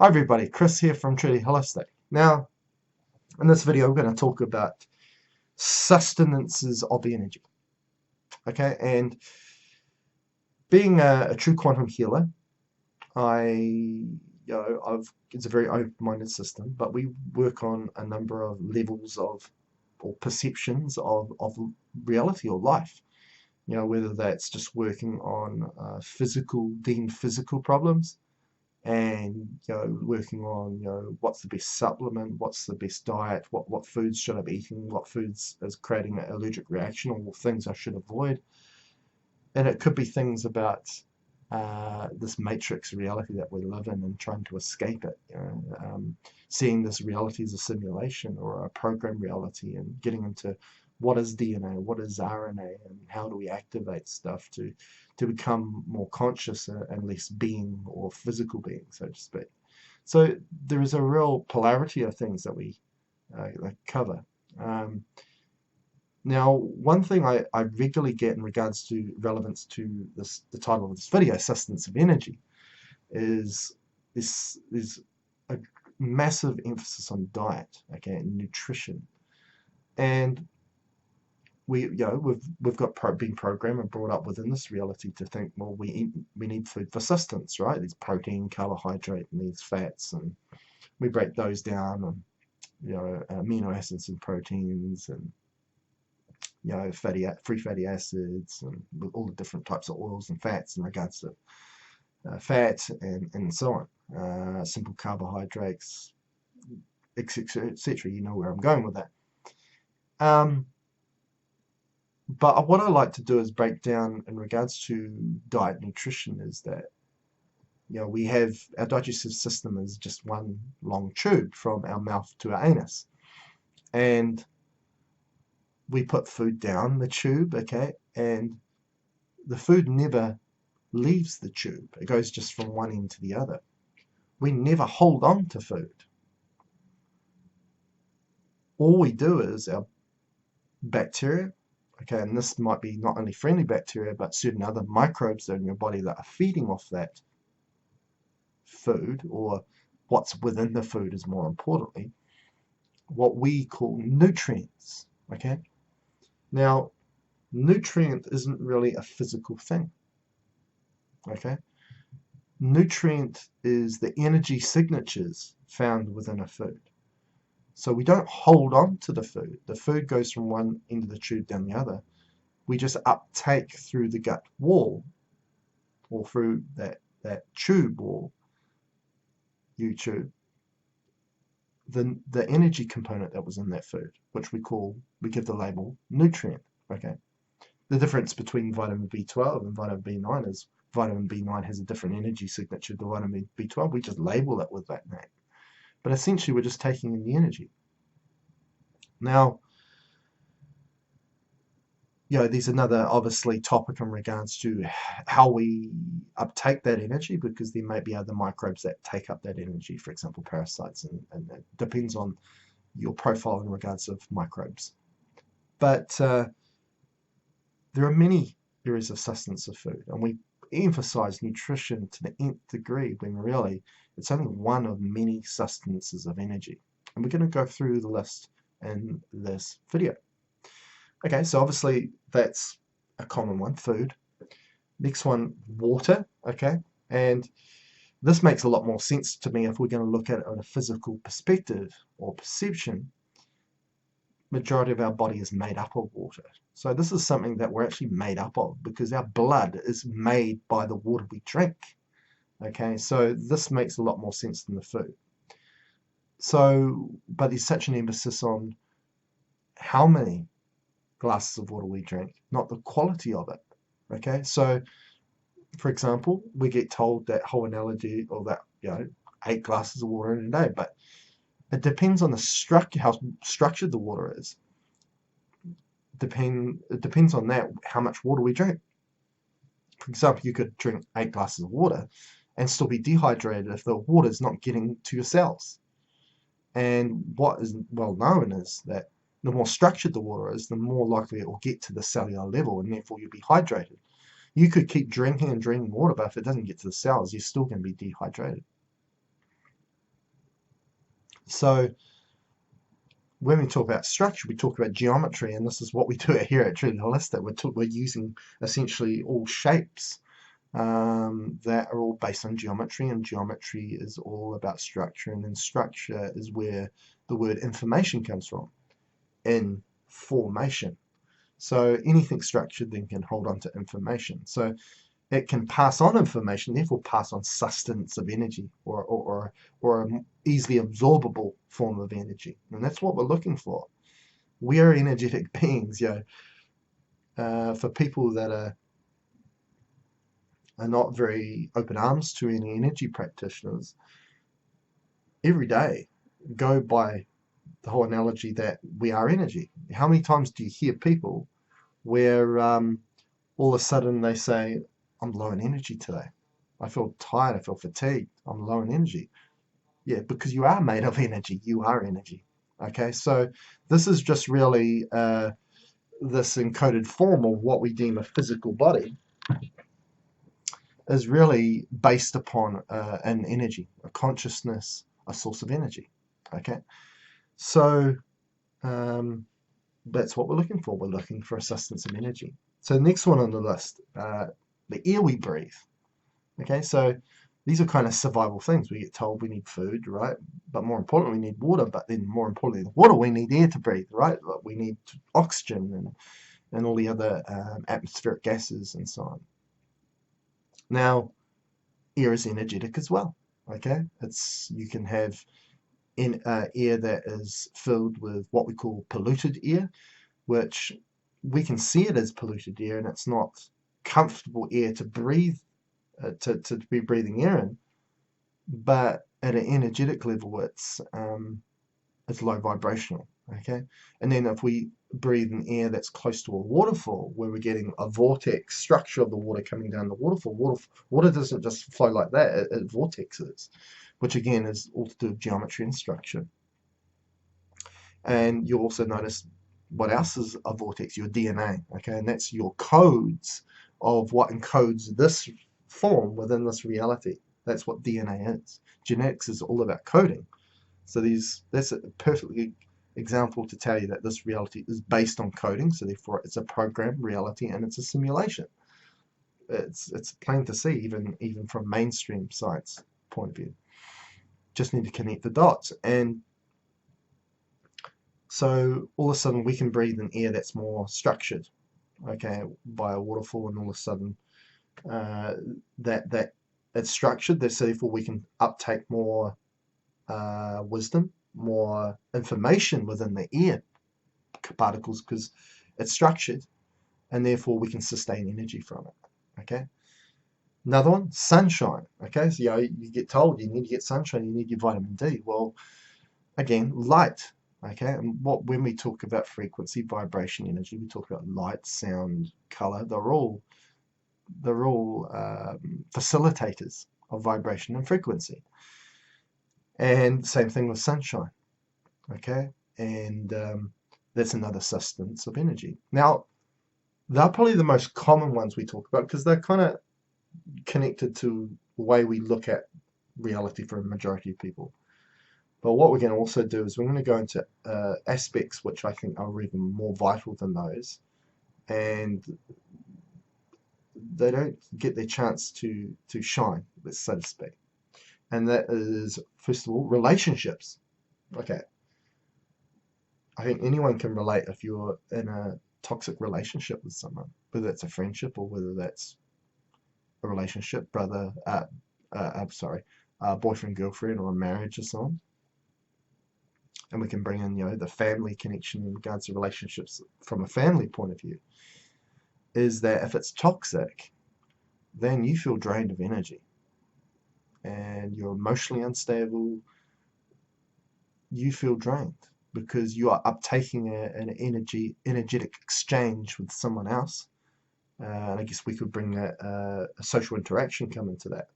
Hi everybody, Chris here from Truly Holistic. Now, in this video we're going to talk about sustenances of energy. Okay, and being a true quantum healer, it's a very open-minded system, but we work on a number of levels of or perceptions of reality or life. Whether that's just working on deemed physical problems, and working on what's the best supplement, what's the best diet, what foods should I be eating, what foods is creating an allergic reaction, or things I should avoid. And it could be things about this matrix reality that we live in and trying to escape it, seeing this reality as a simulation or a program reality, and getting into what is DNA, what is RNA, and how do we activate stuff to become more conscious and less being or physical being, so to speak. So there is a real polarity of things that we cover. Now, one thing I regularly get in regards to relevance to the title of this video, Sustenance of Energy, is a massive emphasis on diet, okay, and nutrition. And we've been programmed and brought up within this reality to think, well, we need food for sustenance, right? There's protein, carbohydrate, and these fats, and we break those down, and amino acids and proteins, and free fatty acids, and all the different types of oils and fats in regards to fat and so on. Simple carbohydrates, etc., etc. You know where I'm going with that. But what I like to do is break down in regards to diet nutrition is that we have our digestive system is just one long tube from our mouth to our anus, and we put food down the tube, okay, and the food never leaves the tube. It goes just from one end to the other. We never hold on to food. All we do is our bacteria, okay, and this might be not only friendly bacteria, but certain other microbes that are in your body that are feeding off that food, or what's within the food is more importantly, what we call nutrients, okay? Now, nutrient isn't really a physical thing, okay? Nutrient is the energy signatures found within a food. So we don't hold on to the food. The food goes from one end of the tube down the other. We just uptake through the gut wall, or through that tube or U-tube, the energy component that was in that food, which we give the label nutrient. Okay. The difference between vitamin B12 and vitamin B9 is vitamin B9 has a different energy signature to vitamin B12. We just label it with that name. But essentially we're just taking in the energy. Now, there's another obviously topic in regards to how we uptake that energy, because there may be other microbes that take up that energy, for example, parasites, and it depends on your profile in regards of microbes. But there are many areas of sustenance of food, and we emphasize nutrition to the nth degree when really it's only one of many sustenances of energy. And we're going to go through the list in this video. Okay, so obviously that's a common one, food. Next one, water, okay? And this makes a lot more sense to me if we're going to look at it on a physical perspective or perception. Majority of our body is made up of water. So this is something that we're actually made up of, because our blood is made by the water we drink. Okay, so this makes a lot more sense than the food. So, but there's such an emphasis on how many glasses of water we drink, not the quality of it. Okay, so for example, we get told that whole analogy, or that 8 glasses of water in a day, but it depends on the structure, how structured the water is. It depends on that, how much water we drink. For example, you could drink 8 glasses of water and still be dehydrated if the water is not getting to your cells. And what is well known is that the more structured the water is, the more likely it will get to the cellular level, and therefore you'll be hydrated. You could keep drinking and drinking water, but if it doesn't get to the cells, you're still going to be dehydrated. So when we talk about structure, we talk about geometry, and this is what we do here at Truly Holistic. We're using essentially all shapes that are all based on geometry, and geometry is all about structure, and then structure is where the word information comes from, in formation. So anything structured then can hold on to information. So it can pass on information, therefore pass on sustenance of energy, or an easily absorbable form of energy. And that's what we're looking for. We are energetic beings, for people that are not very open arms to any energy practitioners, every day go by the whole analogy that we are energy. How many times do you hear people where all of a sudden they say, I'm low in energy today. I feel tired, I feel fatigued, I'm low in energy. Yeah, because you are made of energy. You are energy. Okay, so this is just really this encoded form of what we deem a physical body is really based upon an energy, a consciousness, a source of energy. Okay, so that's what we're looking for. We're looking for a sustenance of energy. So the next one on the list, the air we breathe. Okay, so these are kind of survival things. We get told we need food, right? But more importantly, we need water. But then more importantly than water, we need air to breathe, right? We need oxygen and all the other atmospheric gases and so on. Now, air is energetic as well. Okay, you can have air that is filled with what we call polluted air, which we can see it as polluted air, and it's not comfortable air to breathe, to be breathing air in. But at an energetic level, it's low vibrational. Okay, and then if we breathe in air that's close to a waterfall, where we're getting a vortex structure of the water coming down the waterfall, water doesn't just flow like that; it vortexes, which again is all to do with geometry and structure. And you'll also notice what else is a vortex? Your DNA. Okay, and that's your codes of what encodes this form within this reality. That's what DNA is. Genetics is all about coding. So that's a perfect example to tell you that this reality is based on coding. So therefore, it's a programmed reality and it's a simulation. It's plain to see, even from mainstream science point of view. Just need to connect the dots, and so all of a sudden we can breathe in air that's more structured, okay, by a waterfall, and all of a sudden that it's structured. So therefore we can uptake more wisdom, more information within the air particles because it's structured, and therefore we can sustain energy from it. Okay. Another one, sunshine. Okay, so you get told you need to get sunshine, you need your vitamin D. Well, again, light. Okay, and when we talk about frequency, vibration, energy, we talk about light, sound, color. They're all facilitators of vibration and frequency. And same thing with sunshine. Okay, and that's another sustenance of energy. Now, they're probably the most common ones we talk about because they're kind of connected to the way we look at reality for a majority of people. But what we're going to also do is we're going to go into aspects which I think are even more vital than those, and they don't get their chance to shine, so to speak. And that is, first of all, relationships. Okay, I think anyone can relate if you're in a toxic relationship with someone, whether that's a friendship or whether that's a relationship, boyfriend, girlfriend, or a marriage or so on. And we can bring in, the family connection in regards to relationships from a family point of view, is that if it's toxic, then you feel drained of energy and you're emotionally unstable. You feel drained because you are uptaking an energetic exchange with someone else. And I guess we could bring a social interaction come into that.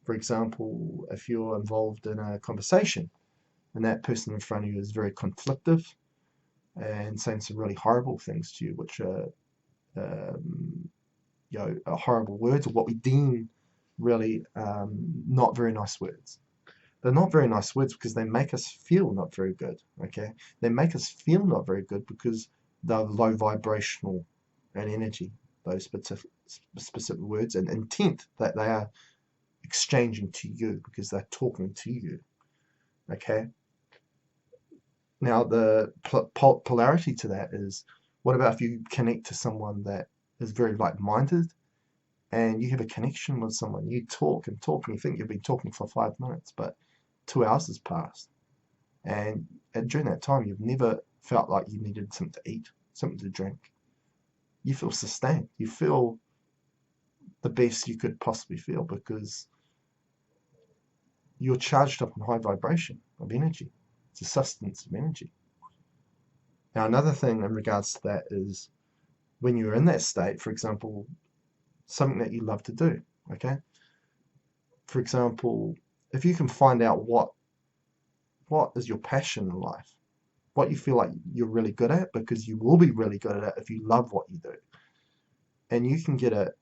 For example, if you're involved in a conversation and that person in front of you is very conflictive and saying some really horrible things to you, which are horrible words, or what we deem really not very nice words. they're not very nice words because they make us feel not very good. Okay, they make us feel not very good because they're low vibrational and energy. Those specific words and intent that they are exchanging to you because they're talking to you. Okay. Now the polarity to that is, what about if you connect to someone that is very like-minded and you have a connection with someone, you talk and talk and you think you've been talking for 5 minutes, but 2 hours has passed, and during that time you've never felt like you needed something to eat, something to drink. You feel sustained. You feel the best you could possibly feel because you're charged up in high vibration of energy. It's a sustenance of energy. Now, another thing in regards to that is when you're in that state, for example, something that you love to do, okay? For example, if you can find out what is your passion in life, what you feel like you're really good at, because you will be really good at it if you love what you do, and you can get a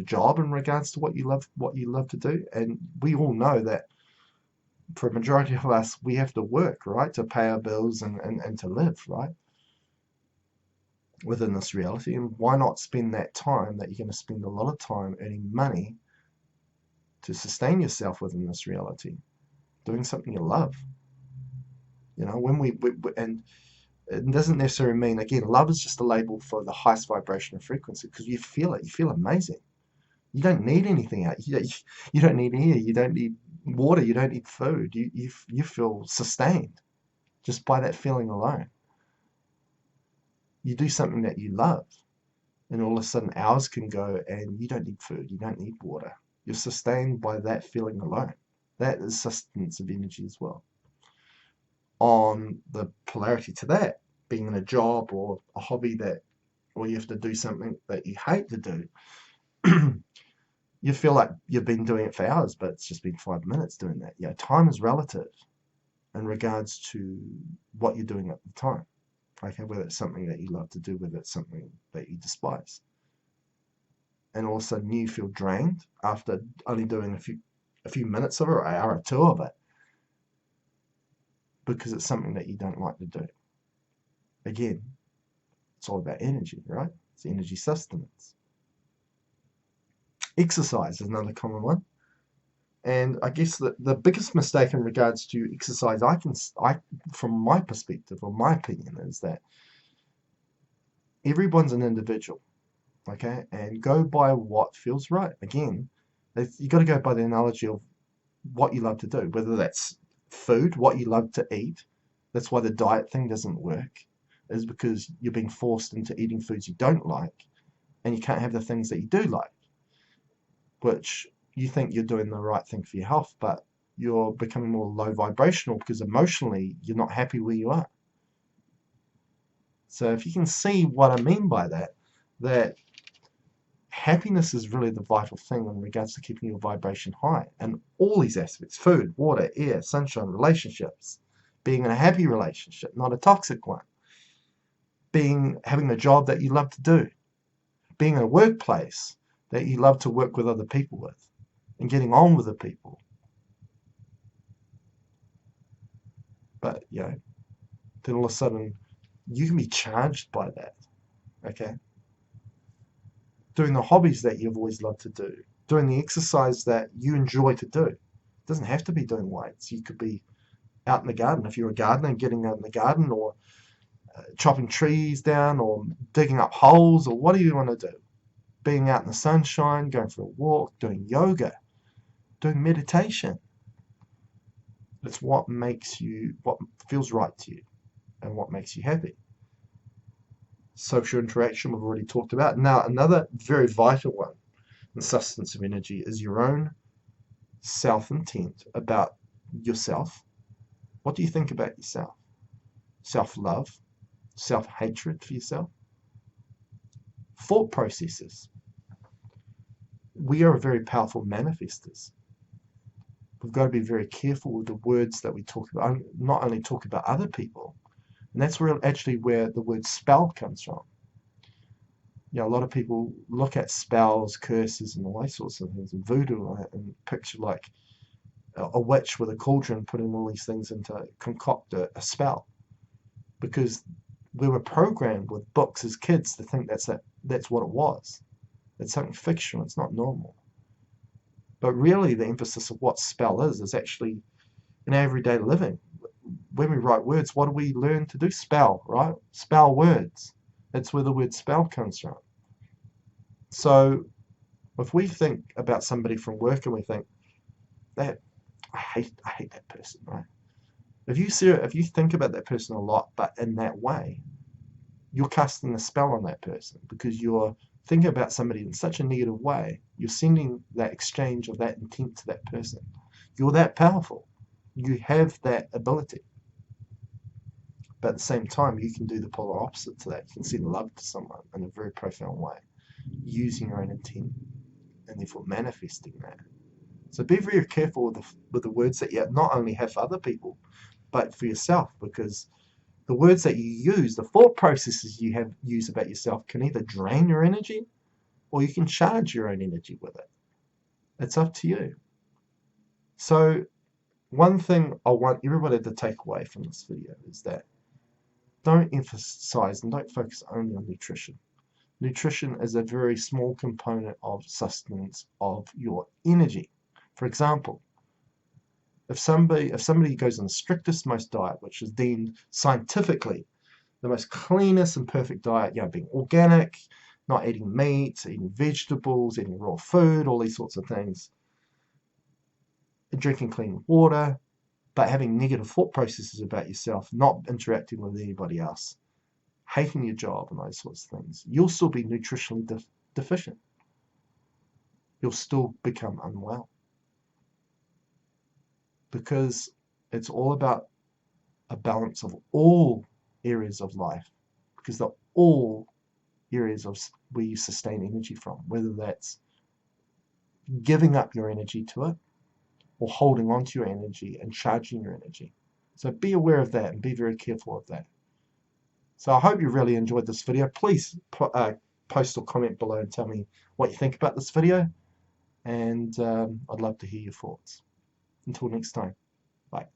job in regards to what you love to do. And we all know that for a majority of us, we have to work, right, to pay our bills and to live, right, within this reality. And why not spend that time that you're going to spend a lot of time earning money to sustain yourself within this reality, doing something you love? You know, when we and it doesn't necessarily mean, again, love is just a label for the highest vibration and frequency, because you feel it. You feel amazing. You don't need anything out. You don't need air. You don't need water. You don't need food. You feel sustained just by that feeling alone. You do something that you love, and all of a sudden hours can go and you don't need food. You don't need water. You're sustained by that feeling alone. That is sustenance of energy as well. On the polarity to that, being in a job or a hobby or you have to do something that you hate to do, you feel like you've been doing it for hours, but it's just been 5 minutes doing that. Yeah, time is relative in regards to what you're doing at the time. Okay, whether it's something that you love to do, whether it's something that you despise. And all of a sudden you feel drained after only doing a few minutes of it, or an hour or two of it, because it's something that you don't like to do. Again, it's all about energy, right? It's energy sustenance. Exercise is another common one. And I guess the biggest mistake in regards to exercise, from my perspective or my opinion, is that everyone's an individual, okay? And go by what feels right. Again, you got to go by the analogy of what you love to do, whether that's food, what you love to eat. That's why the diet thing doesn't work, is because you're being forced into eating foods you don't like, and you can't have the things that you do like, which you think you're doing the right thing for your health, but you're becoming more low vibrational because emotionally you're not happy where you are. So if you can see what I mean by that happiness is really the vital thing in regards to keeping your vibration high, and all these aspects: food, water, air, sunshine, relationships, being in a happy relationship, not a toxic one, having a job that you love to do, being in a workplace that you love to work with other people with, and getting on with the people. But then all of a sudden you can be charged by that. Okay, doing the hobbies that you've always loved to do, doing the exercise that you enjoy to do. It doesn't have to be doing weights. You could be out in the garden, if you're a gardener, getting out in the garden, or chopping trees down, or digging up holes, or what do you want to do? Being out in the sunshine, going for a walk, doing yoga, doing meditation. It's what feels right to you and what makes you happy. Social interaction we've already talked about. Now, another very vital one in sustenance of energy is your own self-intent about yourself. What do you think about yourself? Self-love, self-hatred for yourself, thought processes. We are very powerful manifestors. We've got to be very careful with the words that we talk about, not only talk about other people. And that's actually where the word spell comes from. A lot of people look at spells, curses, and all those sorts of things, and voodoo, and picture like a witch with a cauldron putting all these things into concoct a spell, because we were programmed with books as kids to think that's what it was. It's something fictional. It's not normal. But really, the emphasis of what spell is actually in our everyday living. When we write words, what do we learn to do? Spell, right? Spell words. That's where the word spell comes from. So if we think about somebody from work and we think that I hate that person, right? If you think about that person a lot, but in that way, you're casting a spell on that person, because you're thinking about somebody in such a negative way. You're sending that exchange of that intent to that person. You're that powerful. You have that ability. But at the same time, you can do the polar opposite to that. You can send love to someone in a very profound way, using your own intent and therefore manifesting that. So be very careful with the words that you not only have for other people, but for yourself, because the words that you use, the thought processes you have use about yourself, can either drain your energy or you can charge your own energy with it. It's up to you. So one thing I want everybody to take away from this video is that don't emphasize and don't focus only on nutrition. Nutrition is a very small component of sustenance of your energy. For example, if somebody goes on the strictest, most diet, which is deemed scientifically the most cleanest and perfect diet, being organic, not eating meat, eating vegetables, eating raw food, all these sorts of things, drinking clean water, but having negative thought processes about yourself, not interacting with anybody else, hating your job and those sorts of things, you'll still be nutritionally deficient. You'll still become unwell. Because it's all about a balance of all areas of life, because they're all areas of where you sustain energy from, whether that's giving up your energy to it or holding on to your energy and charging your energy. So be aware of that and be very careful of that. So I hope you really enjoyed this video. Please post or comment below and tell me what you think about this video, and I'd love to hear your thoughts. Until next time, bye.